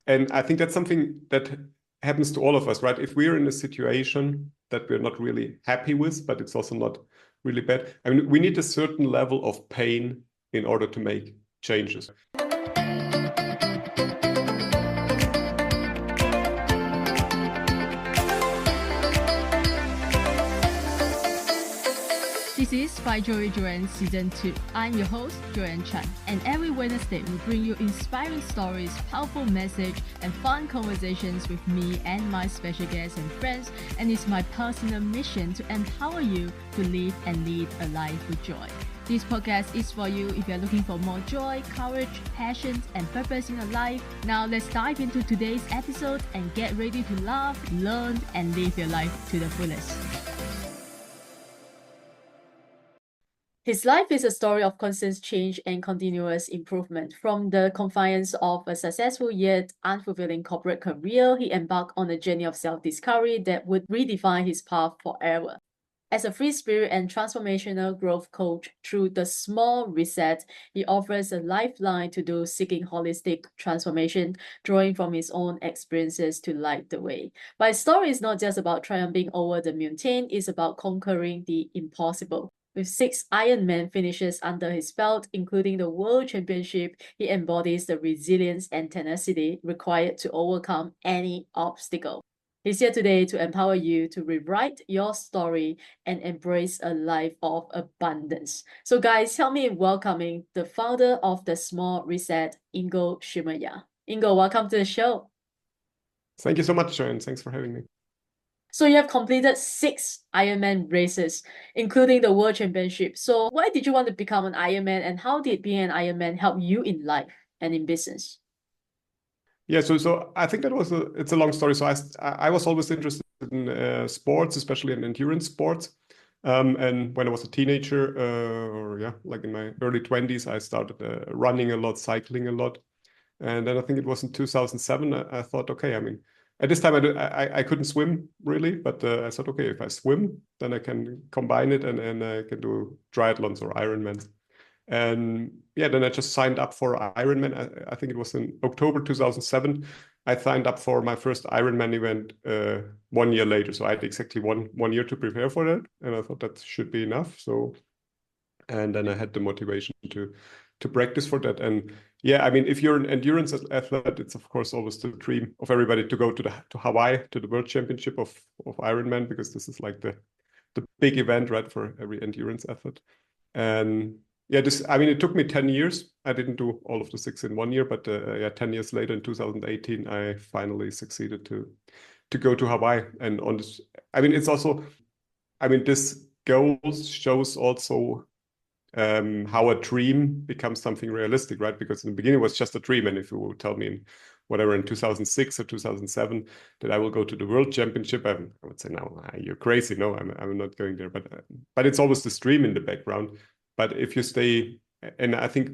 And I think that's something that happens to all of us, right? If we're in a situation that we're not really happy with, but it's also not really bad, I mean, we need a certain level of pain in order to make changes. This is By Joyan Season 2. I'm your host, Joyan Chan, and every Wednesday we bring you inspiring stories, powerful message, and fun conversations with me and my special guests and friends, and it's my personal mission to empower you to live and lead a life with joy. This podcast is for you if you're looking for more joy, courage, passion, and purpose in your life. Now let's dive into today's episode and get ready to laugh, learn, and live your life to the fullest. His life is a story of constant change and continuous improvement. From the confines of a successful yet unfulfilling corporate career, he embarked on a journey of self-discovery that would redefine his path forever. As a free spirit and transformational growth coach through the small reset, he offers a lifeline to those seeking holistic transformation, drawing from his own experiences to light the way. But his story is not just about triumphing over the mundane, it's about conquering the impossible. With 6 Ironman finishes under his belt, including the World Championship, he embodies the resilience and tenacity required to overcome any obstacle. He's here today to empower you to rewrite your story and embrace a life of abundance. So guys, help me in welcoming the founder of The Small Reset, Ingo Schulmeyer. Ingo, welcome to the show. Thank you so much, Joyan. Thanks for having me. So you have completed 6 Ironman races, including the World Championship. So why did you want to become an Ironman, and how did being an Ironman help you in life and in business? Yeah, so I think it's a long story. So I was always interested in sports, especially in endurance sports. And when I was a teenager, like in my early 20s, I started running a lot, cycling a lot. And then I think it was in 2007, I thought, okay, I mean, at this time I couldn't swim really, but I thought, okay, if I swim, then I can combine it and I can do triathlons or Ironmans. And yeah, then I just signed up for Ironman. I think it was in October 2007. I signed up for my first Ironman event 1 year later. So I had exactly one year to prepare for that. And I thought that should be enough. And then I had the motivation to practice for that. And yeah, I mean, if you're an endurance athlete, it's of course always the dream of everybody to go to Hawaii, to the World Championship of Ironman, because this is like the big event, right, for every endurance athlete. And yeah, it took me 10 years. I didn't do all of the 6 in 1 year, but 10 years later in 2018, I finally succeeded to go to Hawaii. And on this, I mean, it's also, I mean, this goal shows also how a dream becomes something realistic, right? Because in the beginning it was just a dream. And if you would tell me in 2006 or 2007 that I will go to the World Championship, I would say, no, you're crazy. No, I'm not going there. But it's always this dream in the background. But if you stay, and I think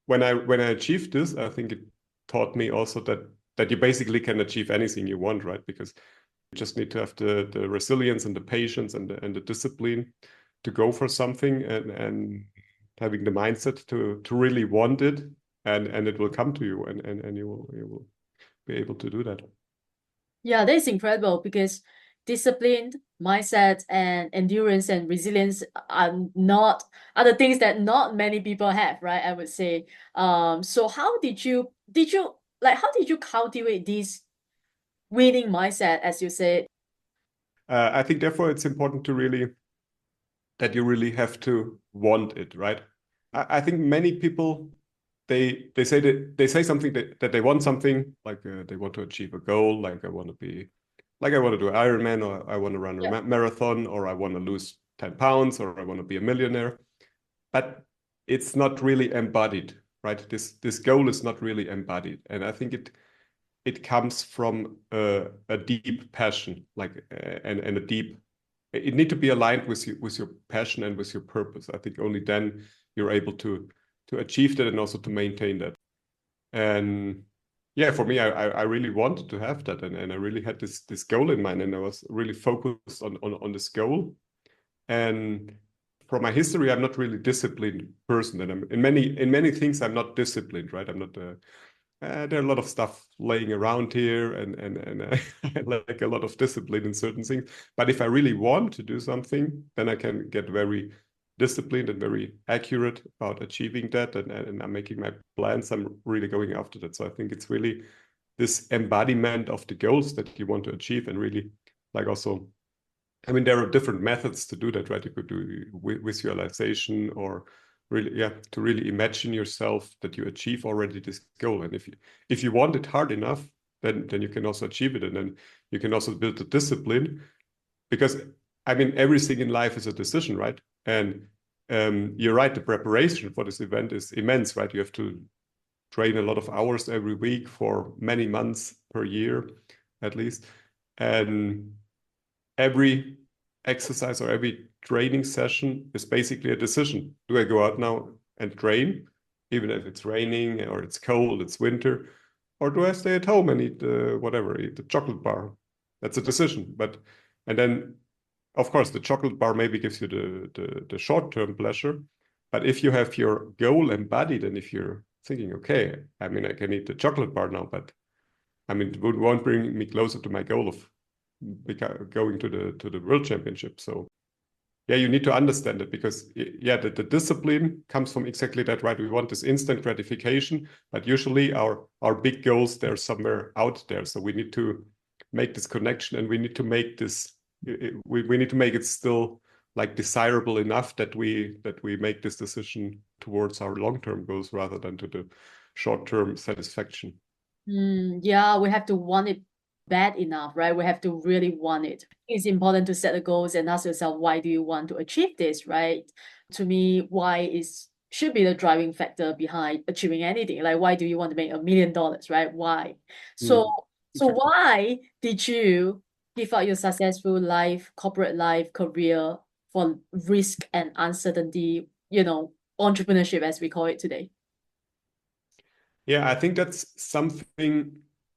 when I achieved this, I think it taught me also that you basically can achieve anything you want, right? Because you just need to have the resilience and the patience and the discipline to go for something and having the mindset to really want it, and it will come to you, and you will be able to do that. Yeah, that is incredible, because discipline, mindset, and endurance and resilience are the things that not many people have, right? I would say. So how did you cultivate this winning mindset, as you said? I think therefore it's important that you really have to want it, right? I think many people they say something that they want something, like they want to achieve a goal, like I want to do Ironman, or I want to run a marathon, or I want to lose 10 pounds, or I want to be a millionaire. But it's not really embodied, right? This goal is not really embodied, and I think it comes from a deep passion, and a deep. It need to be aligned with your passion and with your purpose. I think only then you're able to achieve that and also to maintain that. And yeah, for me, I really wanted to have that, and I really had this goal in mind, and I was really focused on this goal. And from my history, I'm not really disciplined person, and in many things I'm not disciplined, right? I'm not there are a lot of stuff laying around here, and I like a lot of discipline in certain things. But if I really want to do something, then I can get very disciplined and very accurate about achieving that, and I'm making my plans. I'm really going after that. So I think it's really this embodiment of the goals that you want to achieve, and really like also, I mean, there are different methods to do that, right? You could do visualization, or really, yeah, to really imagine yourself that you achieve already this goal. And if you want it hard enough, then you can also achieve it, and then you can also build the discipline. Because I mean, everything in life is a decision, right? And you're right, the preparation for this event is immense, right? You have to train a lot of hours every week for many months per year, at least. And every exercise or every training session is basically a decision. Do I go out now and train, even if it's raining or it's cold, it's winter, or do I stay at home and eat whatever, eat the chocolate bar? That's a decision. And then, of course, the chocolate bar maybe gives you the short-term pleasure. But if you have your goal embodied, and if you're thinking, okay, I mean, I can eat the chocolate bar now, but I mean, it won't bring me closer to my goal of going to the world championship. So yeah, you need to understand it, because yeah, the discipline comes from exactly that, right? We want this instant gratification, but usually our big goals, they're somewhere out there. So we need to make this connection, and we need to make this we need to make it still like desirable enough that we make this decision towards our long-term goals rather than to the short-term satisfaction. Yeah, we have to want it bad enough, right? We have to really want it. It's important to set the goals and ask yourself, why do you want to achieve this, right? To me, why is should be the driving factor behind achieving anything. Like, why do you want to make $1 million, right? Why? So, so Exactly. why did you give up your successful life, corporate life, career for risk and uncertainty, entrepreneurship as we call it today? Yeah, I think that's something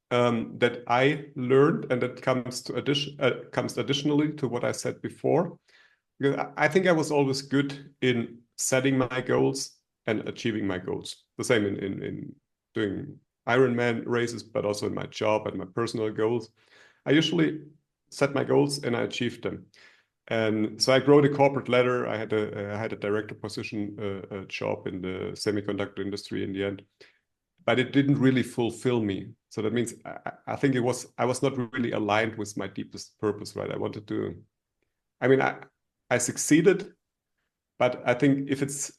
that I learned, and that comes additionally to what I said before. Because I think I was always good in setting my goals and achieving my goals. The same in doing Ironman races, but also in my job and my personal goals. I usually set my goals and I achieved them. And so I grew the corporate ladder. I had a director position, job in the semiconductor industry in the end, but it didn't really fulfill me. So that means I think I was not really aligned with my deepest purpose, right? I wanted to, I mean, I succeeded, but I think if it's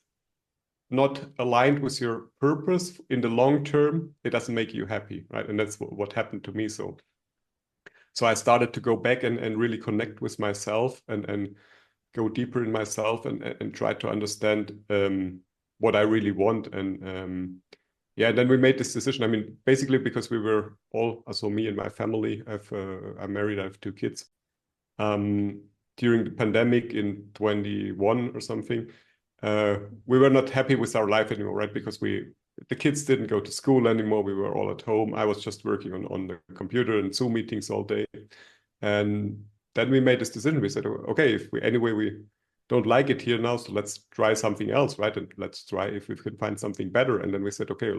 not aligned with your purpose in the long term, it doesn't make you happy, right? And that's what happened to me. So I started to go back and really connect with myself, and go deeper in myself, and try to understand what I really want. And yeah, then we made this decision. I mean, basically because we were all, so me and my family, I'm married, I have 2 kids. During the pandemic in 21 or something, we were not happy with our life anymore, right? Because the kids didn't go to school anymore. We were all at home. I was just working on the computer and Zoom meetings all day. And then we made this decision. We said, okay, if we don't like it here now, so let's try something else, right? And let's try if we can find something better. And then we said, okay,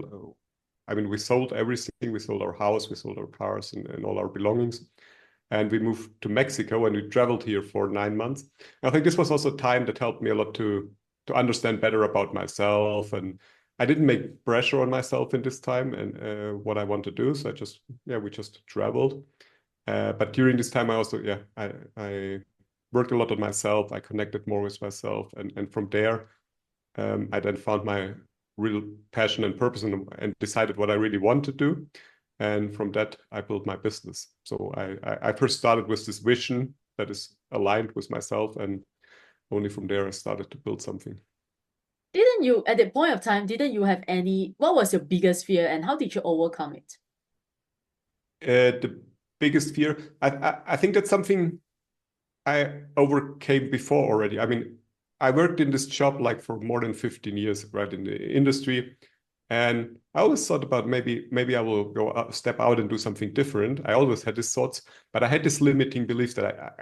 I mean, we sold everything. We sold our house, we sold our cars, and all our belongings. And we moved to Mexico, and we traveled here for 9 months. I think this was also time that helped me a lot to understand better about myself. And I didn't make pressure on myself in this time and what I want to do. So we just traveled. But during this time, I also, I worked a lot on myself. I connected more with myself. And from there, I then found my real passion and purpose, and decided what I really want to do. And from that, I built my business. So I first started with this vision that is aligned with myself. And only from there, I started to build something. Didn't you, at that point of time, didn't you have what was your biggest fear and how did you overcome it? The biggest fear, I think that's something I overcame before already. I mean, I worked in this job like for more than 15 years, right, in the industry. And I always thought about maybe I will go step out and do something different. I always had these thoughts, but I had this limiting belief that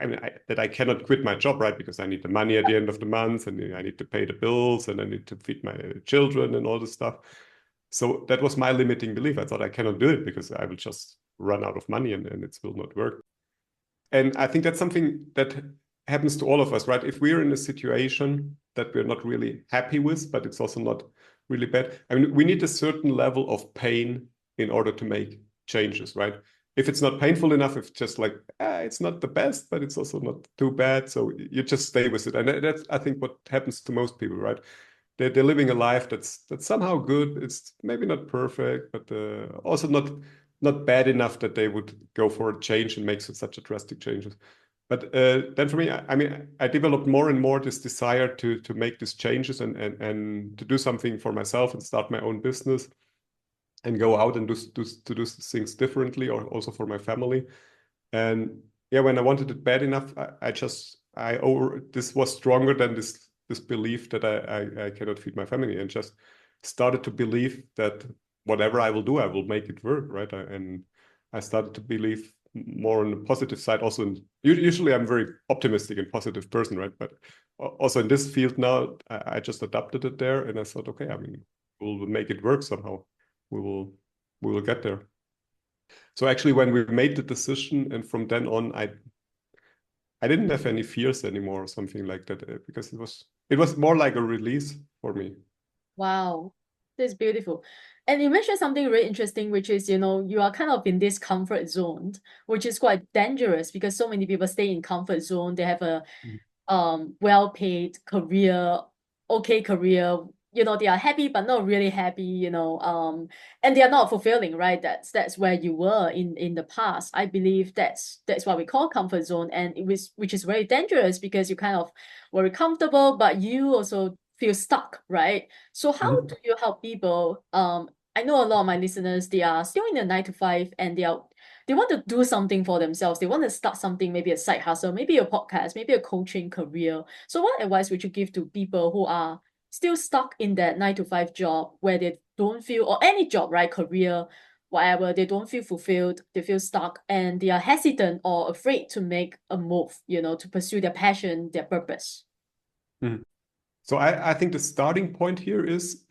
that I cannot quit my job, right? Because I need the money at the end of the month, and I need to pay the bills, and I need to feed my children and all this stuff. So that was my limiting belief. I thought I cannot do it because I will just run out of money and it will not work. And I think that's something that happens to all of us, right? If we're in a situation that we're not really happy with, but it's also not really bad. I mean, we need a certain level of pain in order to make changes, right? If it's not painful enough, if it's just like, it's not the best, but it's also not too bad. So you just stay with it. And that's, I think, what happens to most people, right? They're living a life that's somehow good. It's maybe not perfect, but also not bad enough that they would go for a change and make such a drastic changes. But then for me, I mean, I developed more and more this desire to make these changes and to do something for myself and start my own business and go out and do things differently, or also for my family. And yeah, when I wanted it bad enough, this was stronger than this belief that I cannot feed my family, and just started to believe that whatever I will do, I will make it work, right? And I started to believe more on the positive side. Also, usually I'm a very optimistic and positive person, right? But also in this field now, I just adapted it there, and I thought, okay, I mean, we'll make it work somehow. We will get there. So actually, when we made the decision, and from then on, I didn't have any fears anymore or something like that, because it was more like a release for me. Wow, that's beautiful. And you mentioned something really interesting, which is, you are kind of in this comfort zone, which is quite dangerous because so many people stay in comfort zone. They have a well-paid career, okay career, they are happy but not really happy, and they are not fulfilling, right? That's where you were in the past. I believe that's what we call comfort zone, and which is very dangerous because you kind of very comfortable, but you also feel stuck, right? So how do you help people? I know a lot of my listeners, they are still in a 9 to 5, and they want to do something for themselves. They want to start something, maybe a side hustle, maybe a podcast, maybe a coaching career. So what advice would you give to people who are still stuck in that 9 to 5 job where they don't feel, or any job, right? Career, whatever, they don't feel fulfilled, they feel stuck, and they are hesitant or afraid to make a move, to pursue their passion, their purpose. Mhm. So I think the starting point here is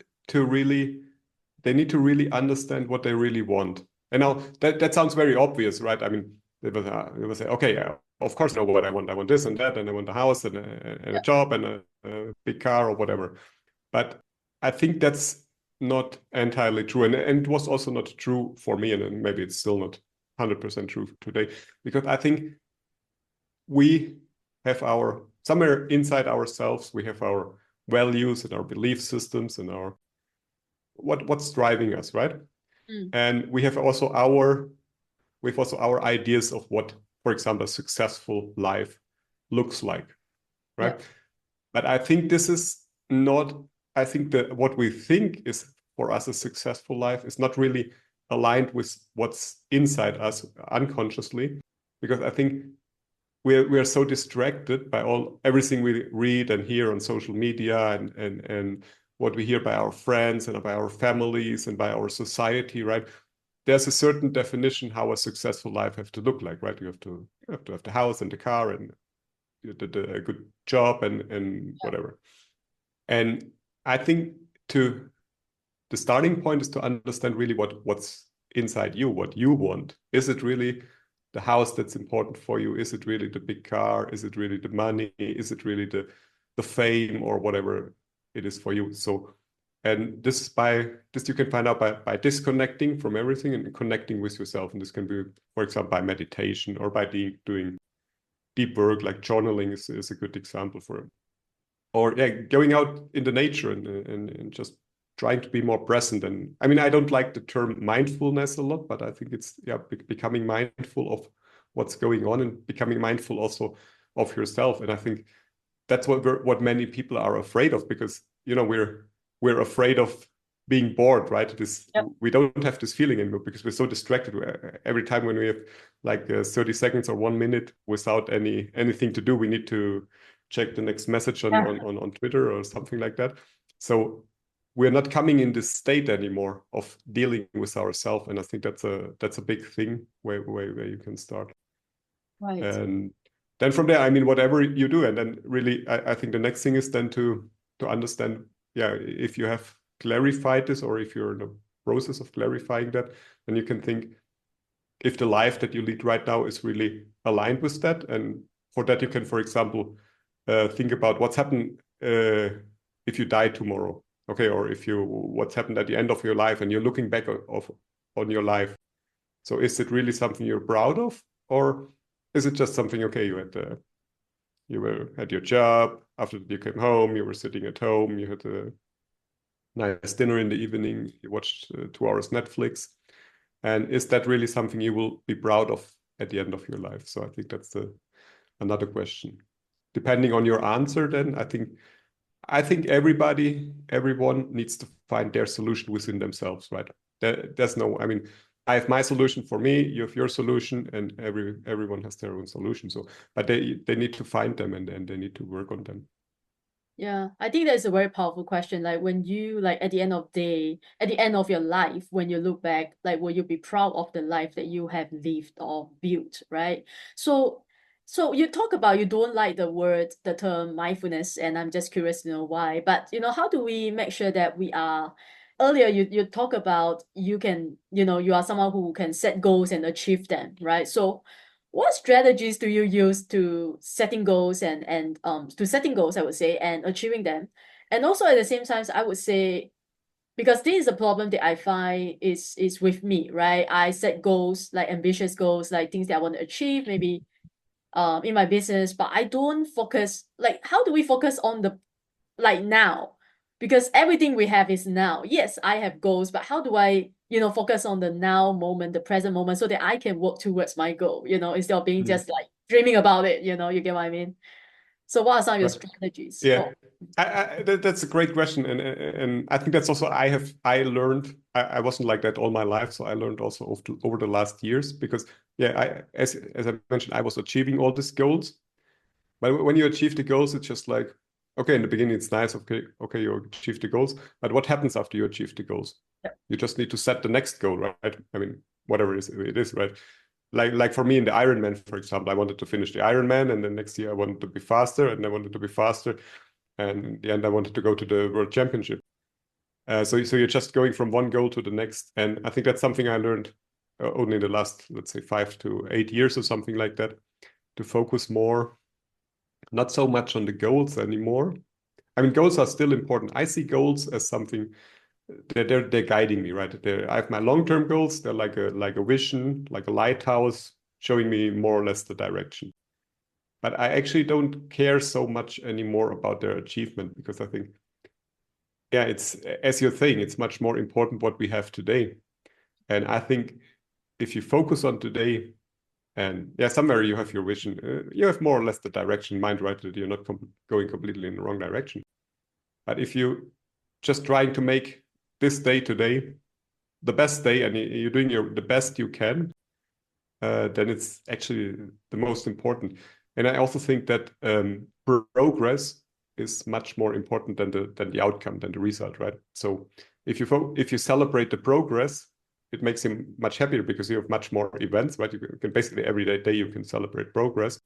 they need to really understand what they really want. And now that sounds very obvious, right? I mean, they will say, okay, yeah, of course I know what I want. I want this and that, and I want a house and a job and a big car or whatever. But I think that's not entirely true. And it was also not true for me, and maybe it's still not 100% true today, because I think we have somewhere inside ourselves, we have our values and our belief systems and what's driving us, right? And we've also our ideas of what, for example, a successful life looks like, right? Yeah. But I think this is not, I think that what we think is for us a successful life is not really aligned with what's inside us unconsciously, because I think we're so distracted by everything we read and hear on social media, and what we hear by our friends and by our families and by our society, right? There's a certain definition how a successful life have to look like, right? You have to have the house and the car and a good job and whatever. And I think the starting point is to understand really what's inside you, what you want. Is it really the house that's important for you? Is it really the big car? Is it really the money? Is it really the fame or whatever it is for you? So, and this you can find out by disconnecting from everything and connecting with yourself. And this can be, for example, by meditation or by doing deep work, like journaling is a good example for it. Or yeah, going out in the nature and just trying to be more present. And I mean, I don't like the term mindfulness a lot, but I think it's becoming mindful of what's going on and becoming mindful also of yourself. And I think that's what many people are afraid of, because we're afraid of being bored, right? We don't have this feeling anymore because we're so distracted. Every time when we have like 30 seconds or 1 minute without anything to do, we need to check the next message on Twitter or something like that. So we're not coming in this state anymore of dealing with ourselves, and I think that's a big thing where you can start. Right. And then from there, I mean, whatever you do, and then really, I think the next thing is then to understand, yeah, if you have clarified this, or if you're process of clarifying that, then you can think if the life that you lead right now is really aligned with that. And for that, you can, for example, think about what's happened if you die tomorrow, okay, or what's happened at the end of your life, and you're looking back on your life. So is it really something you're proud of, or is it just something, okay, you were at your job, after you came home, you were sitting at home, you had a nice dinner in the evening, you watched 2 hours Netflix, and is that really something you will be proud of at the end of your life? So I think that's another question. Depending on your answer, then I think everyone needs to find their solution within themselves, right? There's no, I mean, I have my solution for me, you have your solution, and everyone has their own solution. So, but they need to find them, and they need to work on them. Yeah, I think that's a very powerful question. Like when you like at the end of day, at the end of your life, when you look back, like will you be proud of the life that you have lived or built, right? So you talk about you don't like the term mindfulness, and I'm just curious to know why. But how do we make sure that we are earlier you talk about you can, you are someone who can set goals and achieve them, right? So what strategies do you use to setting goals and to setting goals, I would say, and achieving them? And also at the same time, I would say, because this is a problem that I find is with me, right? I set goals, like ambitious goals, like things that I want to achieve, maybe in my business, but I don't focus, like how do we focus on the like now? Because everything we have is now. Yes, I have goals, but how do I, focus on the now moment, the present moment, so that I can work towards my goal, instead of being just like dreaming about it, you get what I mean? So what are some of your Right. strategies Yeah, for? that's a great question, and I think that's also I learned I wasn't like that all my life, so I learned also over the last years because yeah, as I mentioned, I was achieving all these goals, but when you achieve the goals, it's just like okay, in the beginning it's nice, okay, you achieve the goals, but what happens after you achieve the goals? Yeah. You just need to set the next goal, right? I mean, whatever it is, right? Like for me in the Ironman, for example, I wanted to finish the Ironman, and then next year I wanted to be faster, and I wanted to be faster, and in the end I wanted to go to the World Championship. So you're just going from one goal to the next, and I think that's something I learned only in the last, let's say, 5 to 8 years or something like that, to focus more, not so much on the goals anymore. I mean, goals are still important. I see goals as something they're guiding me, right? I have my long-term goals. They're like a vision, like a lighthouse, showing me more or less the direction. But I actually don't care so much anymore about their achievement because I think, yeah, it's as you're saying, it's much more important what we have today. And I think if you focus on today, and yeah, somewhere you have your vision, you have more or less the direction in mind, right? That you're not going completely in the wrong direction. But if you just trying to make this day today the best day, and you're doing the best you can, then it's actually the most important. And I also think that progress is much more important than the outcome, than the result, right? So if you celebrate the progress, it makes him much happier because you have much more events, right? You can basically every day you can celebrate progress.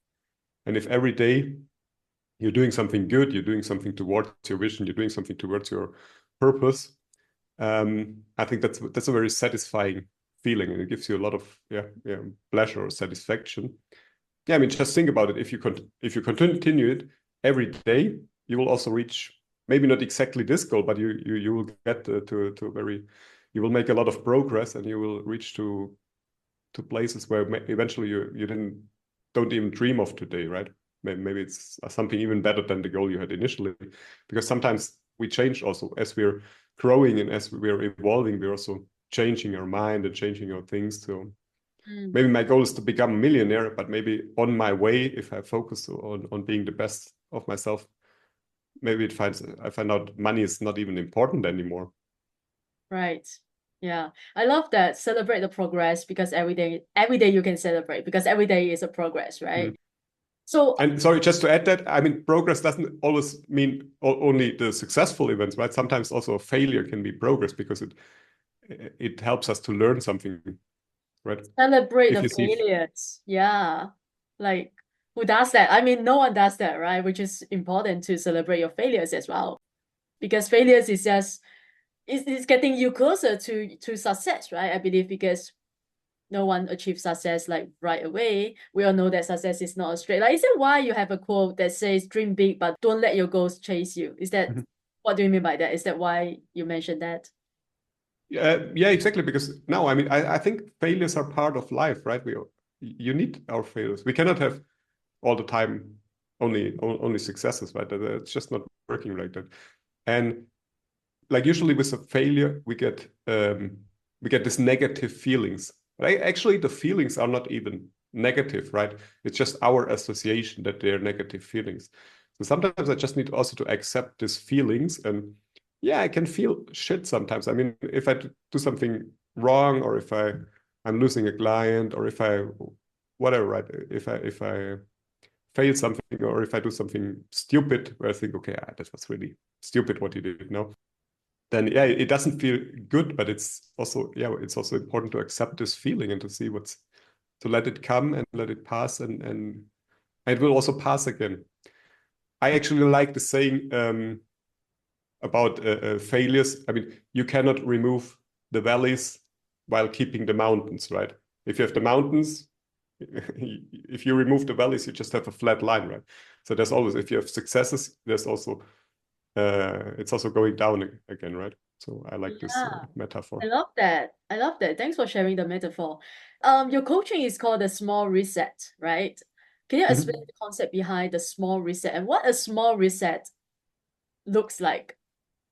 And if every day you're doing something good, you're doing something towards your vision, you're doing something towards your purpose, I think that's a very satisfying feeling, and it gives you a lot of pleasure or satisfaction. Yeah, I mean, just think about it. If you continue it every day, you will also reach maybe not exactly this goal, but you will get to a very you will make a lot of progress, and you will reach to places where eventually you don't even dream of today, right? Maybe it's something even better than the goal you had initially, because sometimes we change also as we're growing and as we're evolving, we're also changing our mind and changing our things. So maybe my goal is to become a millionaire, but maybe on my way, if I focus on being the best of myself, maybe I find out money is not even important anymore. Right. Yeah. I love that. Celebrate the progress, because every day you can celebrate, because every day is a progress, right? Mm. So And sorry, just to add that, I mean, progress doesn't always mean only the successful events, right? Sometimes also a failure can be progress because it helps us to learn something, right? celebrate If the you see, failures. Yeah. Like who does that? I mean, no one does that, right? Which is important to celebrate your failures as well. Because failures is just it's getting you closer to success, right? I believe, because no one achieves success like right away. We all know that success is not a straight line. Is that why you have a quote that says dream big but don't let your goals chase you? Is that, what do you mean by that? Is that why you mentioned that? Yeah, exactly. Because no, I mean, I think failures are part of life, right? You need our failures. We cannot have all the time only successes, right? It's just not working like that. And like usually with a failure, we get this negative feelings. But actually, the feelings are not even negative, right? It's just our association that they're negative feelings. So sometimes I just need also to accept these feelings, and yeah, I can feel shit sometimes. I mean, if I do something wrong, or if I'm losing a client, or if I whatever, right? If I fail something, or if I do something stupid, where I think, okay, that was really stupid what you did, no, then yeah, it doesn't feel good, but it's also, yeah, it's also important to accept this feeling and to see to let it come and let it pass, and it will also pass again. I actually like the saying about failures. I mean, you cannot remove the valleys while keeping the mountains, right? If you have the mountains, if you remove the valleys, you just have a flat line, right? So there's always, if you have successes, there's also it's also going down again, right? So I like this Yeah, I metaphor. love that. I love that. Thanks for sharing the metaphor. Your coaching is called the small reset, right? Can you explain Mhm. the concept behind the small reset and what a small reset looks like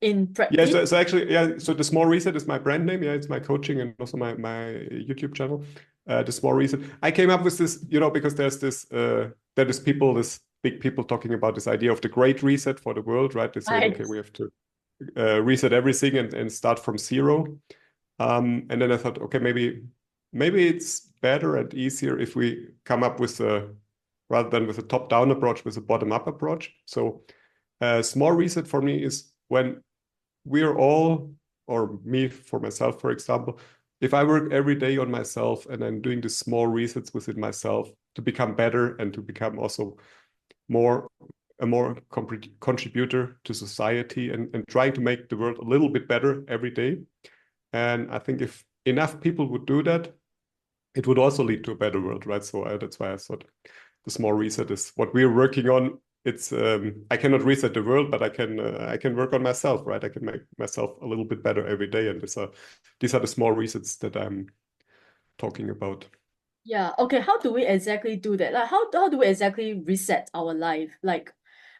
in Yeah, practice? so actually, yeah, so the small reset is my brand name. Yeah, it's my coaching and also my YouTube channel. The small reset. I came up with this, because there is people, this big people talking about this idea of the great reset for the world, right? They're saying, Right. okay, we have to reset everything and start from zero. And then I thought, okay, maybe it's better and easier if we come up with rather than with a top-down approach, with a bottom-up approach. So a small reset for me is when we're all, or me for myself, for example, if I work every day on myself and I'm doing the small resets within myself to become better and to become also more a more contributor to society, and trying to make the world a little bit better every day. And I think if enough people would do that, it would also lead to a better world, right? So that's why I thought the small reset is what we're working on. It's I cannot reset the world, but I can work on myself, right? I can make myself a little bit better every day, and these are the small resets that I'm talking about. Yeah. Okay. How do we exactly do that? Like, how do we exactly reset our life? Like,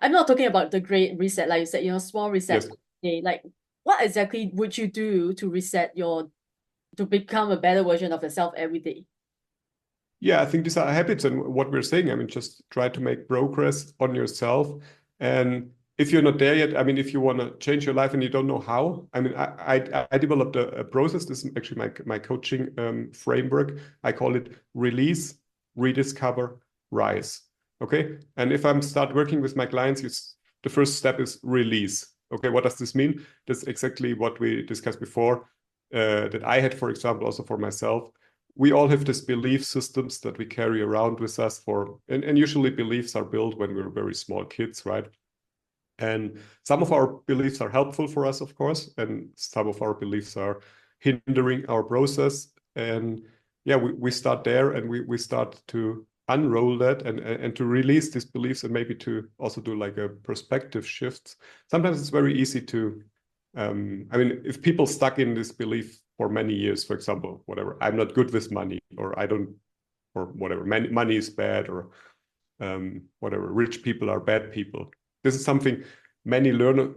I'm not talking about the great reset, like you said, small reset. Yes. Okay. Like, what exactly would you do to reset to become a better version of yourself every day? Yeah, I think these are habits, and what we're saying, I mean, just try to make progress on yourself. And if you're not there yet, I mean, if you want to change your life and you don't know how, I mean, I developed a process. This is actually my coaching framework. I call it release, rediscover, rise. Okay. And if I'm start working with my clients, the first step is release. Okay. What does this mean? That's exactly what we discussed before, that I had, for example, also for myself. We all have these belief systems that we carry around with us and usually beliefs are built when we're very small kids, right? And some of our beliefs are helpful for us, of course, and some of our beliefs are hindering our process. And yeah, we start there, and we start to unroll that, and to release these beliefs, and maybe to also do like a perspective shift. Sometimes it's very easy to I mean, if people stuck in this belief for many years, for example, whatever, I'm not good with money, or I don't, or whatever, money is bad, or whatever, rich people are bad people. This is something many learn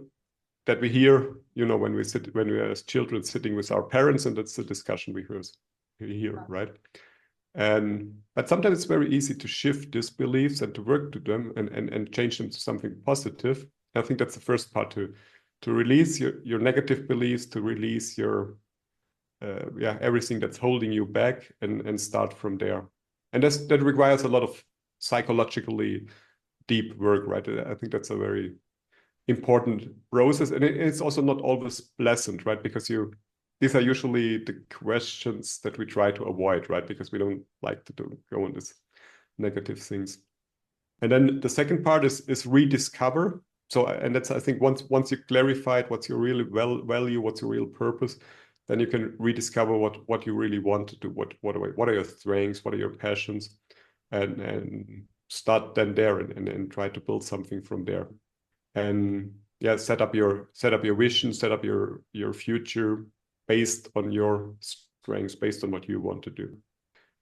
that we hear, when we are as children sitting with our parents, and that's the discussion we hear, right? And but sometimes it's very easy to shift these beliefs and to work to them, and change them to something positive. I think that's the first part, to release your negative beliefs, to release your everything that's holding you back, and start from there. And that requires a lot of psychologically deep work, right? I think that's a very important process, and it's also not always pleasant, right? Because these are usually the questions that we try to avoid, right? Because we don't like to go on these negative things. And then the second part is rediscover. So, and that's, I think, once you clarified what's your really value, what's your real purpose, then you can rediscover what you really want to do. What are your strengths? What are your passions? And start then there and try to build something from there. And yeah, set up your vision, set up your future based on your strengths, based on what you want to do.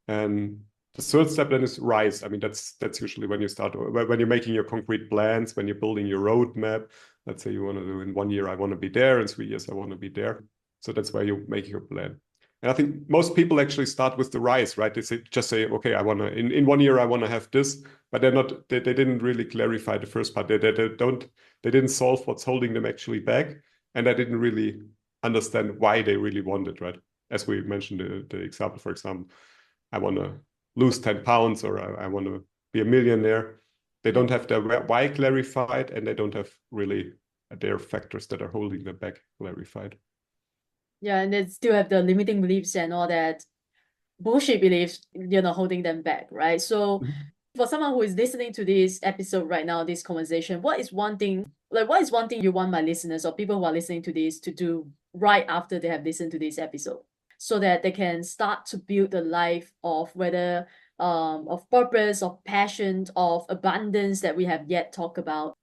And the third step then is rise. I mean, that's usually when you start, when you're making your concrete plans, when you're building your roadmap. Let's say you want to do in 1 year, I want to be there. In 3 years, I want to be there. So that's where you make your plan. And I think most people actually start with the rise, right? They just say, okay, I want to, in 1 year, I want to have this, but they didn't really clarify the first part. They didn't solve what's holding them actually back. And they didn't really understand why they really want it, right? As we mentioned the example, for example, I want to lose 10 pounds or I want to be a millionaire. They don't have their why clarified, and they don't have really their factors that are holding them back clarified. Yeah, and they still have the limiting beliefs and all that bullshit beliefs, holding them back, right? So for someone who is listening to this episode right now, this conversation, what is one thing you want my listeners or people who are listening to this to do right after they have listened to this episode so that they can start to build a life of whether of purpose, of passion, of abundance that we have yet talked about?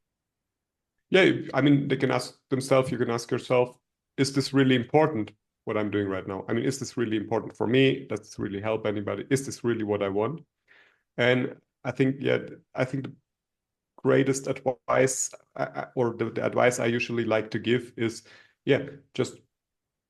Yeah, I mean, they can ask themselves, you can ask yourself, is this really important, what I'm doing right now? I mean, is this really important for me? Does this really help anybody? Is this really what I want? And I think the greatest advice or the advice I usually like to give is, just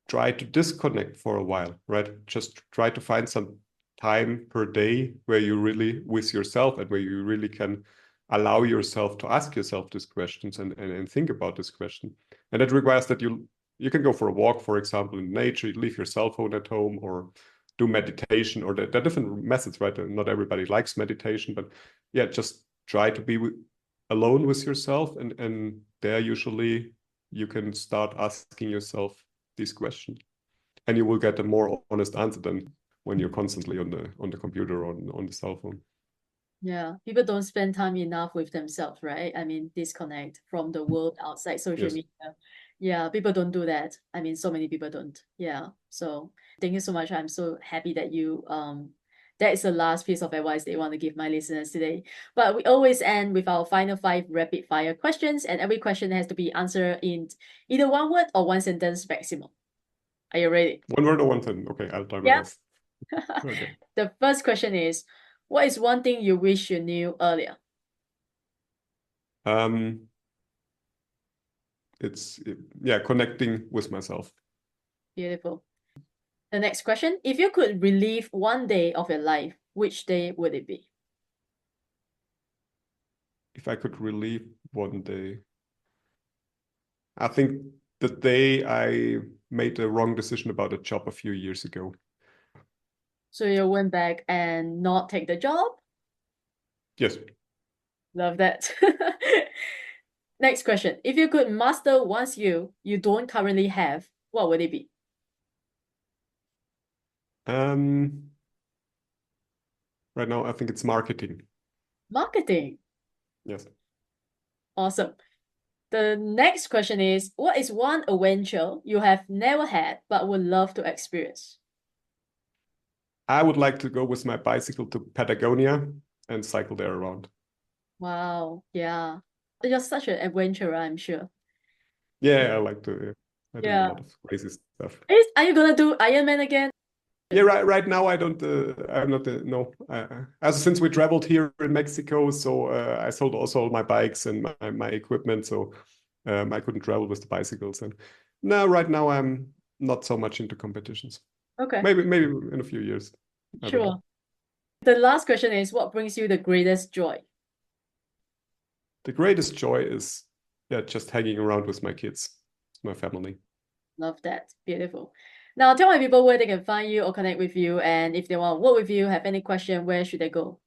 try to disconnect for a while, right? Just try to find some time per day where you really with yourself and where you really can allow yourself to ask yourself these questions and think about this question. And that requires that you can go for a walk, for example, in nature, you leave your cell phone at home or do meditation, or there are different methods, right? Not everybody likes meditation, but just try to be alone with yourself, and there usually you can start asking yourself these questions, and you will get a more honest answer than when you're constantly on the computer or on the cell phone. Yeah, people don't spend time enough with themselves, right? I mean, disconnect from the world outside social Yes. media. Yeah, people don't do that. I mean, so many people don't. Yeah. So thank you so much. I'm so happy that you that is the last piece of advice that you want to give my listeners today. But we always end with our final 5 rapid fire questions, and every question has to be answered in either one word or one sentence maximum. Are you ready? One word or one sentence? Okay, I'll try my Yeah. best. Okay. The first question is, what is one thing you wish you knew earlier? It's connecting with myself. Beautiful. The next question, if you could relive one day of your life, which day would it be? If I could relive one day, I think the day I made a wrong decision about a job a few years ago. So you went back and not take the job? Yes. Love that. Next question, if you could master one skill you don't currently have, what would it be? Right now, I think it's marketing. Marketing. Yes. Awesome. The next question is, what is one adventure you have never had but would love to experience? I would like to go with my bicycle to Patagonia and cycle there around. Wow, yeah. You're such an adventurer, I'm sure. Yeah, I like to. I do a Yeah. lot of crazy stuff. Are you gonna do Ironman again? Yeah, right now I don't. I'm not. No. As since we traveled here in Mexico, so I sold also all my bikes and my equipment, so I couldn't travel with the bicycles. And no, right now I'm not so much into competitions. Okay, Maybe in a few years. I don't sure. know. The last question is, what brings you the greatest joy? The greatest joy is just hanging around with my kids, my family. Love that. Beautiful. Now tell my people where they can find you or connect with you, and if they want to work with you, have any question, where should they go?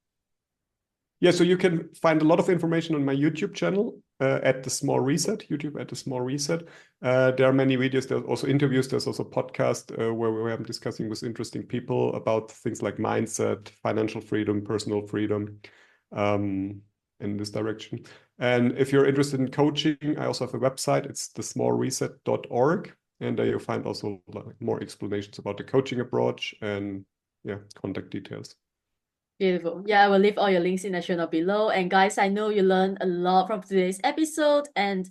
Yeah, so you can find a lot of information on my YouTube channel at The Small Reset, YouTube at The Small Reset. There are many videos, there's also interviews, there's also a podcast where I'm discussing with interesting people about things like mindset, financial freedom, personal freedom. in this direction. And if you're interested in coaching, I also have a website. It's thesmallreset.org. And there you'll find also like more explanations about the coaching approach and yeah, contact details. Beautiful. Yeah, I will leave all your links in the show note below. And guys, I know you learned a lot from today's episode and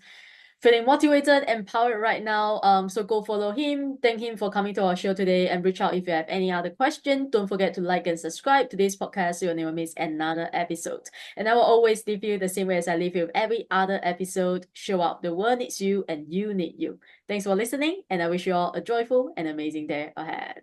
feeling motivated, empowered right now. So go follow him. Thank him for coming to our show today and reach out if you have any other question. Don't forget to like and subscribe to this podcast so you'll never miss another episode. And I will always leave you the same way as I leave you with every other episode. Show up. The world needs you and you need you. Thanks for listening, and I wish you all a joyful and amazing day ahead.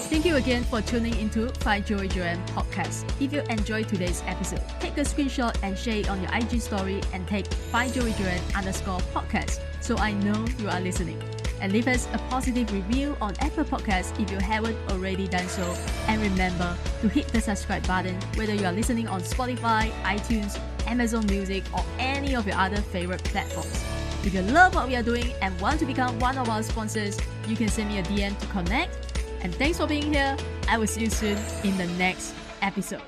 Thank you again for tuning into Find Joy Joyan podcast. If you enjoyed today's episode, take a screenshot and share it on your IG story and take Find Joy Joyan_podcast so I know you are listening. And leave us a positive review on Apple Podcasts if you haven't already done so. And remember to hit the subscribe button whether you are listening on Spotify, iTunes, Amazon Music, or any of your other favorite platforms. If you love what we are doing and want to become one of our sponsors, you can send me a DM to connect. And thanks for being here. I will see you soon in the next episode.